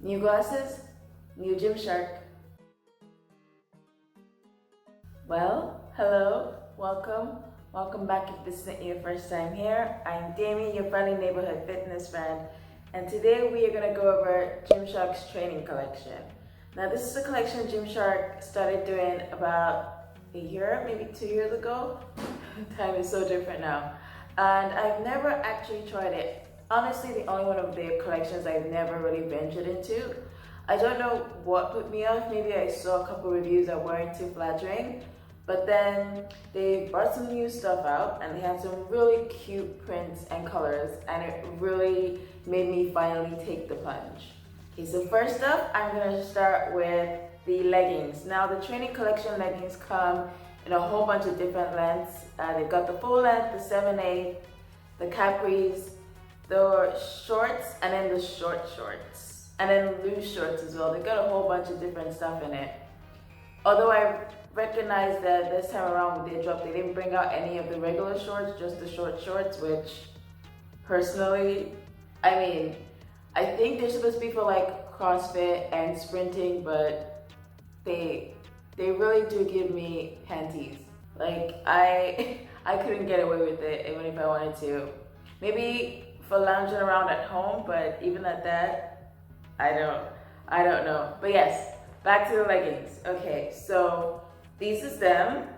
New glasses, new Gymshark. Well, hello, welcome back if this isn't your first time here. I'm Demi, your friendly neighborhood fitness friend, and today we are going to go over Gymshark's training collection. Now this is a collection Gymshark started doing about a year, maybe 2 years ago. Time is so different now. And I've never actually tried it. Honestly, the only one of their collections I've never really ventured into. I don't know what put me off. Maybe I saw a couple reviews that weren't too flattering. But then they brought some new stuff out and they had some really cute prints and colors, and it really made me finally take the plunge. Okay, so first up, I'm gonna start with the leggings. Now the training collection leggings come in a whole bunch of different lengths. They've got the full length, the 7/8, the capris, the shorts, and then the short shorts, and then loose shorts as well. They've got a whole bunch of different stuff in it. Although I recognize that this time around with their drop, they didn't bring out any of the regular shorts, just the short shorts, which personally, I think they're supposed to be for like CrossFit and sprinting, but they really do give me panties. Like I couldn't get away with it even if I wanted to. Maybe for lounging around at home, but even at that, I don't know. But yes, back to the leggings. Okay, so these is them.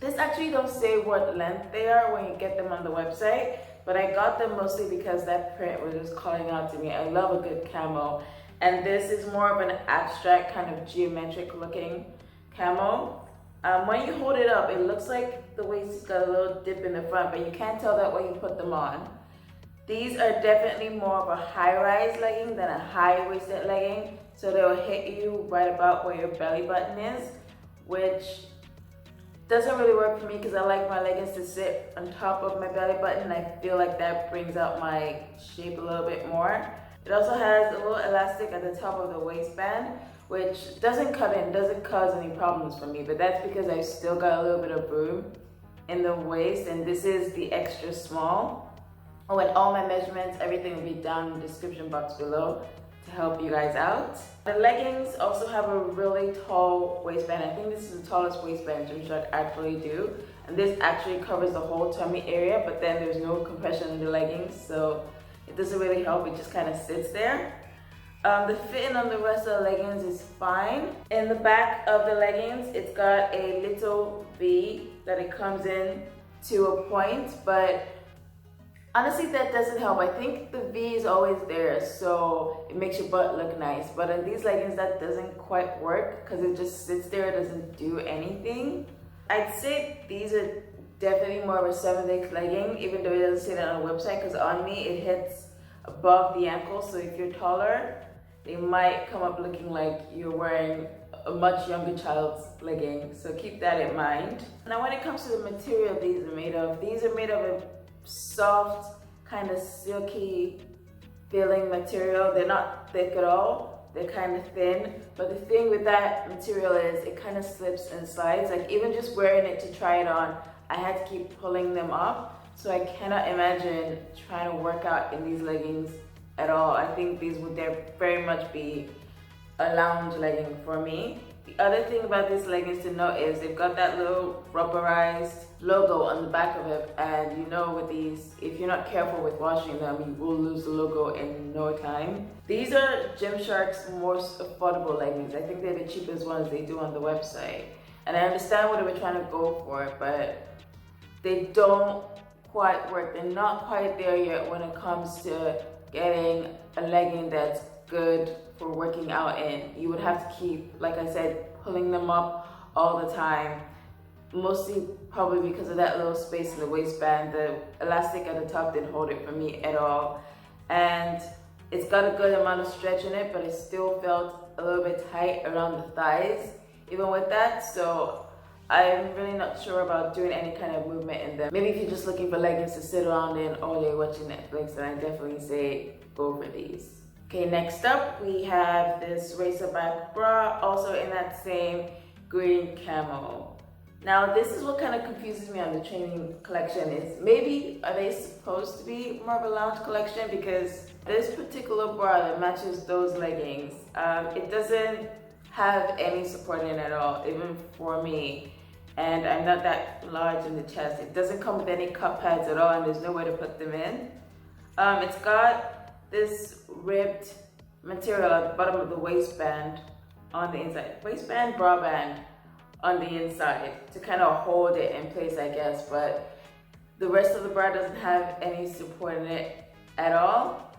This actually don't say what length they are when you get them on the website, but I got them mostly because that print was just calling out to me. I love a good camo, and this is more of an abstract kind of geometric looking camo. When you hold it up, it looks like the waist has got a little dip in the front, but you can't tell that when you put them on. These are definitely more of a high-rise legging than a high-waisted legging, so they'll hit you right about where your belly button is, which doesn't really work for me because I like my leggings to sit on top of my belly button. I feel like that brings out my shape a little bit more. It also has a little elastic at the top of the waistband, which doesn't cut in, doesn't cause any problems for me, but that's because I've still got a little bit of room in the waist, and this is the extra small. With all my measurements, everything will be down in the description box below to help you guys out. The leggings also have a really tall waistband. I think this is the tallest waistband Gymshark actually do. And this actually covers the whole tummy area, but then there's no compression in the leggings, so it doesn't really help, it just kind of sits there. The fitting on the rest of the leggings is fine. In the back of the leggings, it's got a little V that it comes in to a point, but honestly, that doesn't help. I think the V is always there, so it makes your butt look nice. But in these leggings, that doesn't quite work because it just sits there, it doesn't do anything. I'd say these are definitely more of a 7/8 legging, even though it doesn't say that on the website, because on me, it hits above the ankle. So if you're taller, they might come up looking like you're wearing a much younger child's legging. So keep that in mind. Now, when it comes to the material these are made of a soft, kind of silky feeling material. They're not thick at all, they're kind of thin, but the thing with that material is it kind of slips and slides. Like even just wearing it to try it on, I had to keep pulling them up, so I cannot imagine trying to work out in these leggings at all. I think these would very much be a lounge legging for me. The other thing about these leggings to note is they've got that little rubberized logo on the back of it, and you know with these, if you're not careful with washing them, you will lose the logo in no time. These are Gymshark's most affordable leggings. I think they're the cheapest ones they do on the website. And I understand what they were trying to go for, but they don't quite work. They're not quite there yet when it comes to getting a legging that's good for working out in. You would have to keep, like I said, pulling them up all the time, mostly probably because of that little space in the waistband. The elastic at the top didn't hold it for me at all, and it's got a good amount of stretch in it, but it still felt a little bit tight around the thighs even with that. So I'm really not sure about doing any kind of movement in them. Maybe if you're just looking for leggings to sit around in all day watching Netflix, then I definitely say go for these. Okay, next up we have this Razorback Bra, also in that same green camo. Now this is what kind of confuses me on the training collection is maybe are they supposed to be more of a lounge collection, because this particular bra that matches those leggings, it doesn't have any support in it at all, even for me. And I'm not that large in the chest. It doesn't come with any cup pads at all, and there's no way to put them in. It's got this ribbed material at the bottom of the waistband on the inside. Waistband, bra band on the inside to kind of hold it in place, I guess. But the rest of the bra doesn't have any support in it at all.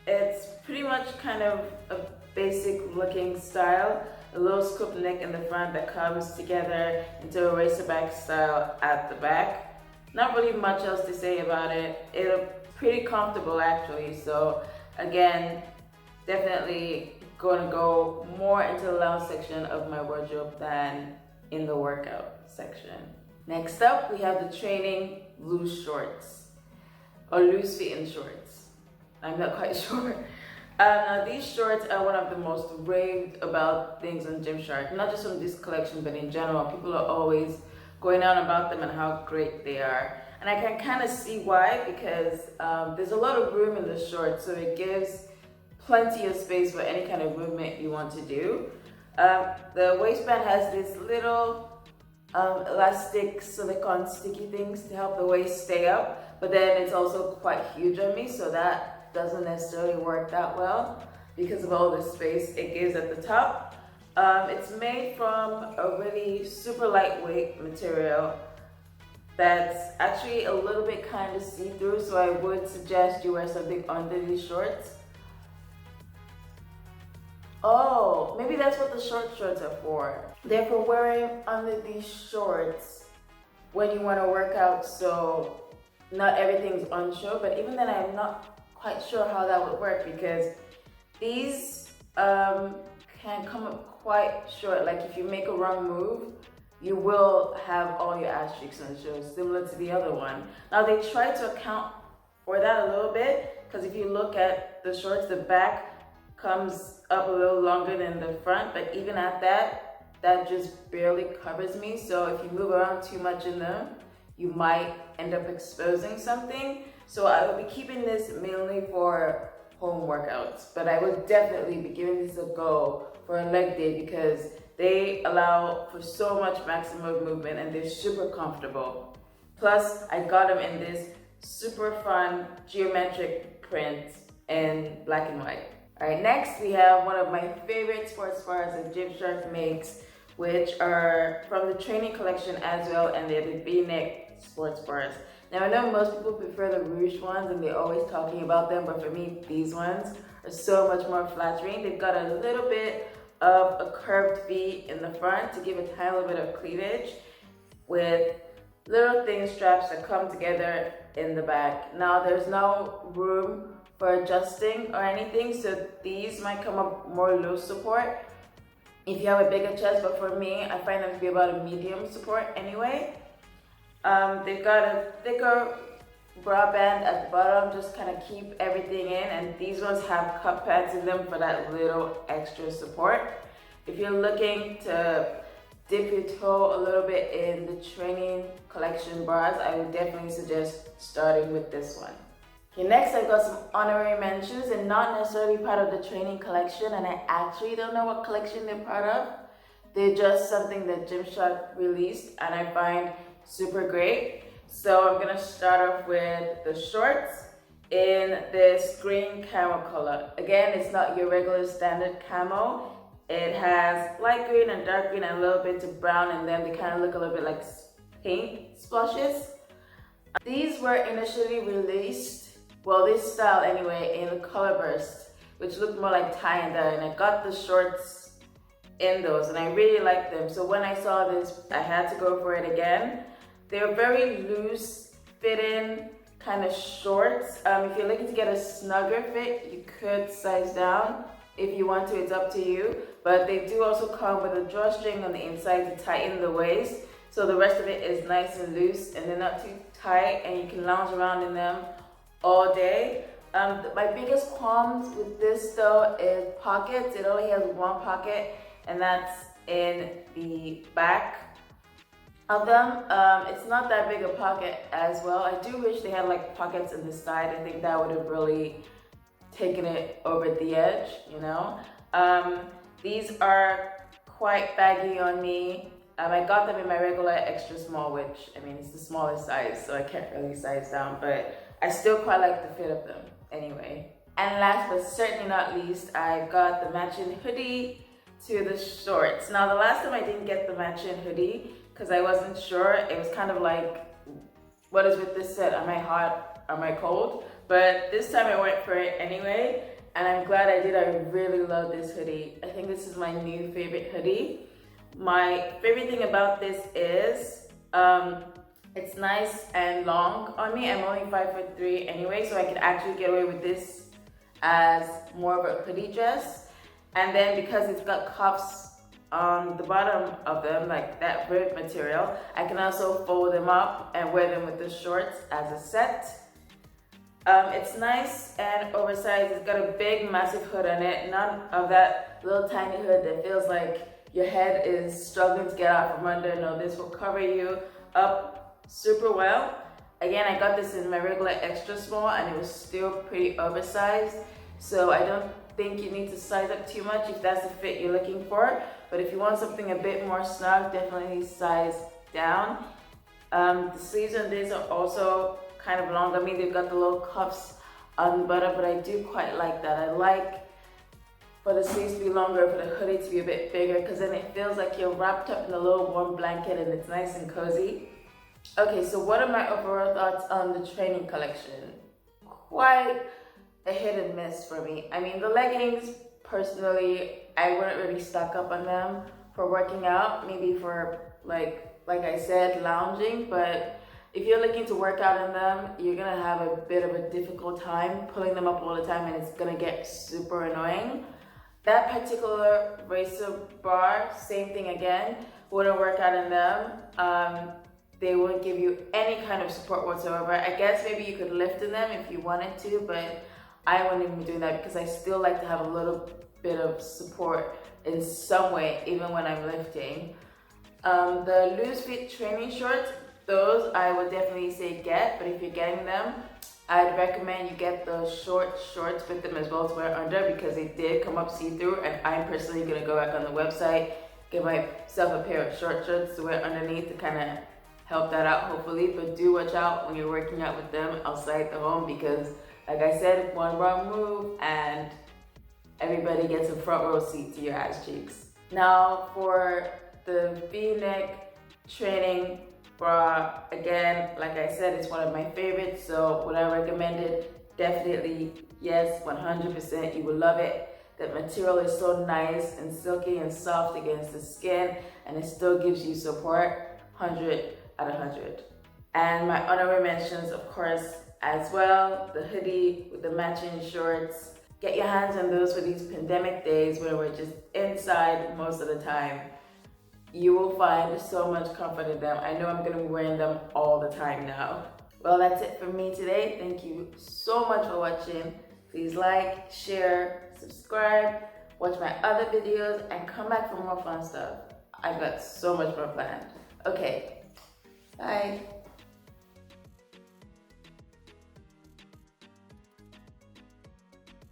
It's pretty much kind of a basic looking style. A little scoop neck in the front that comes together into a Razorback style at the back. Not really much else to say about it. It's pretty comfortable actually. So again, definitely going to go more into the lounge section of my wardrobe than in the workout section. Next up, we have the training loose shorts or loose fitting shorts. I'm not quite sure. Now these shorts are one of the most raved about things on Gymshark, not just from this collection, but in general. People are always going on about them and how great they are. And I can kind of see why, because there's a lot of room in the shorts, so it gives plenty of space for any kind of movement you want to do. The waistband has these little elastic silicone sticky things to help the waist stay up, but then it's also quite huge on me, so that doesn't necessarily work that well because of all the space it gives at the top. It's made from a really super lightweight material that's actually a little bit kind of see-through, so I would suggest you wear something under these shorts. Oh, maybe that's what the shorts are for. They're for wearing under these shorts when you want to work out, so not everything's on show. But even then, I'm not quite sure how that would work because these can come up quite short. Like if you make a wrong move, you will have all your ass cheeks on show, similar to the other one. Now they try to account for that a little bit, because if you look at the shorts, the back comes up a little longer than the front, but even at that, that just barely covers me. So if you move around too much in them, you might end up exposing something. So I will be keeping this mainly for home workouts, but I would definitely be giving this a go for a leg day because they allow for so much maximum movement and they're super comfortable. Plus, I got them in this super fun geometric print in black and white. All right, next we have one of my favorite sports bras that Gymshark makes, which are from the training collection as well, and they're the V-neck sports bras. Now I know most people prefer the ruched ones and they're always talking about them, but for me, these ones are so much more flattering. They've got a little bit of a curved V in the front to give a tiny little bit of cleavage with little thin straps that come together in the back. Now there's no room for adjusting or anything, so these might come up more loose support if you have a bigger chest, but for me, I find them to be about a medium support anyway. They've got a thicker bra band at the bottom, just kind of keep everything in, and these ones have cup pads in them for that little extra support. If you're looking to dip your toe a little bit in the training collection bras, I would definitely suggest starting with this one. Okay, next I've got some honorary mentions and not necessarily part of the training collection, and I actually don't know what collection they're part of. They're just something that Gymshark released and I find super great. So I'm gonna start off with the shorts in this green camo color. Again, it's not your regular standard camo. It has light green and dark green and a little bit of brown in them. They kind of look a little bit like paint splashes. These were initially released, well, this style anyway, in the color burst, which looked more like tie and dye, and I got the shorts in those and I really liked them. So when I saw this, I had to go for it again. They're very loose fitting kind of shorts. If you're looking to get a snugger fit, you could size down. If you want to, it's up to you. But they do also come with a drawstring on the inside to tighten the waist. So the rest of it is nice and loose and they're not too tight and you can lounge around in them all day. My biggest qualms with this though is pockets. It only has one pocket and that's in the back. of them. It's not that big a pocket as well. I do wish they had like pockets in the side. I think that would have really taken it over the edge, you know. These are quite baggy on me. I got them in my regular extra small, which, I mean, it's the smallest size, so I can't really size down, but I still quite like the fit of them anyway. And last but certainly not least, I got the matching hoodie to the shorts. Now, the last time I didn't get the matching hoodie because I wasn't sure. It was kind of like, what is with this set? Am I hot? Am I cold? But this time I went for it anyway, and I'm glad I did. I really love this hoodie. I think this is my new favorite hoodie. My favorite thing about this is it's nice and long on me. I'm only 5'3" anyway, so I can actually get away with this as more of a hoodie dress. And then because it's got cuffs on the bottom of them, like that rib material, I can also fold them up and wear them with the shorts as a set. It's nice and oversized. It's got a big, massive hood on it. None of that little tiny hood that feels like your head is struggling to get out from under. No, this will cover you up super well. Again, I got this in my regular extra small and it was still pretty oversized. So I don't think you need to size up too much if that's the fit you're looking for. But if you want something a bit more snug, definitely size down. The sleeves on these are also kind of long. I mean, they've got the little cuffs on the bottom, but I do quite like that. I like for the sleeves to be longer, for the hoodie to be a bit bigger, because then it feels like you're wrapped up in a little warm blanket and it's nice and cozy. Okay, so what are my overall thoughts on the training collection? Quite a hit and miss for me. I mean, the leggings, personally, I wouldn't really stock up on them for working out, maybe for like I said, lounging, but if you're looking to work out in them, you're gonna have a bit of a difficult time pulling them up all the time and it's gonna get super annoying. That particular Razorback Bra, same thing again, wouldn't work out in them. They wouldn't give you any kind of support whatsoever. I guess maybe you could lift in them if you wanted to, but I wouldn't even be doing that because I still like to have a little bit of support in some way, even when I'm lifting. The loose fit training shorts, those I would definitely say get, but if you're getting them, I'd recommend you get the short shorts with them as well to wear under because they did come up see-through, and I'm personally gonna go back on the website, get myself a pair of short shorts to wear underneath to kind of help that out hopefully. But do watch out when you're working out with them outside the home because like I said, one wrong move and everybody gets a front row seat to your ass cheeks. Now for the V-neck training bra, again, like I said, it's one of my favorites, so would I recommend it? Definitely yes, 100%, you will love it. The material is so nice and silky and soft against the skin, and it still gives you support, 100 out of 100. And my honorary mentions, of course, as well, the hoodie with the matching shorts. Get your hands on those for these pandemic days where we're just inside most of the time. You will find so much comfort in them. I know I'm gonna be wearing them all the time now. Well, that's it for me today. Thank you so much for watching. Please like, share, subscribe, watch my other videos, and come back for more fun stuff. I've got so much more planned. Okay, bye.